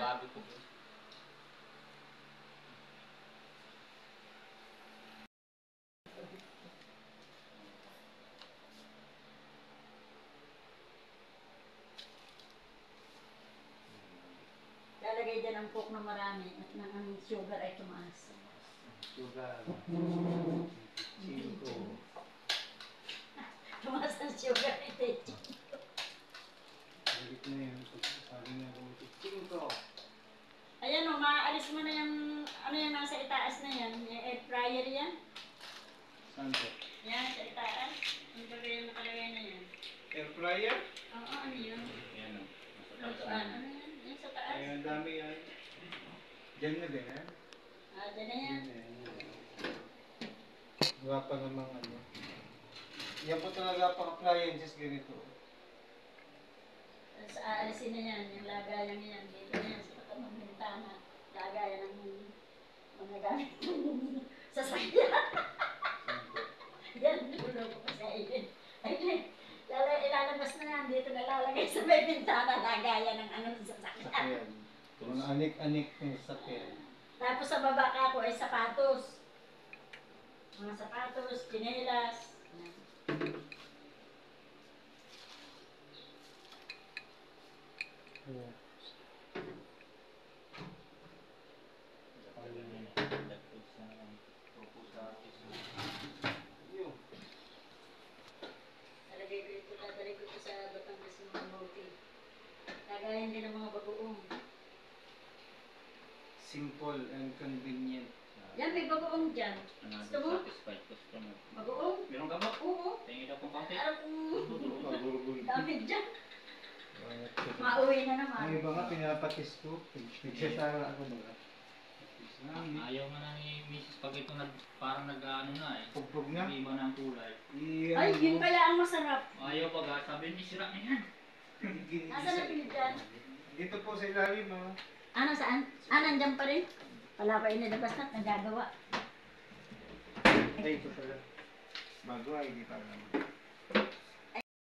Bago ko. Lalagay dyan ang coke na marami at ang sugar ay tumaas. Sugar. 5. Tumaas ang sugar ay 5. Balik na yun. Sabi nga kung 5. Ayan o, maaalis mo na yung ano yung nasa itaas na yan. Yung air fryer yan. Saan po? Yan, sa itaas. Yung bagay yung nakalagay na yan. Air fryer? Oo, ano yun? Yan o. Lutuan. Ano yan? Yan sa taas. Ay, ang dami yan. Diyan na din, ha? Ah, dyan na yan. Gawa pa namang ano. Yan po talaga pang appliances ganito. Tapos aalisin na yan. Yung lagayan yan. Dito na yan. Sa tapat ng bintana. Lagayan ng mga gamit ng sasakyan. Yan, dulo ko pa sa ilin. Ayun, ilalabas na yan. Dito na lalagay sa may bintana. Lagayan ng ano sa sasakyan. Sakyan. Mga anik-anik ng sakyan. Tapos sa baba ka ko ay sapatos. Mga sapatos, tsinelas. Yeah. Dadalhin ko ito sa Batangas ng mga bote. Lagayan din ng mga bagoong. Simple and convenient. Yan, may bagoong dyan. Gusto mo? Satisfied customer. Bagoong? Meron ka ba? Oo. Tingin daw kung konti. Dami dyan. Mauwi na naman. Ang iba nga pinapatis ko. Nagsasara ako ba? Ayaw nga na ni Mrs. pag ito parang nag-ano na eh. Pugpug na? Iba na ang kulay. Ay, yun kaya ang masarap. Ayaw pag sabi ni sira na yan. Nasaan na pinigyan? Dito po sa ilalim, ha? Ano, saan? Nandyan pa rin? Wala pa inilabas na, nagagawa. Ay, ito pala. Bago ay, hindi pa naman.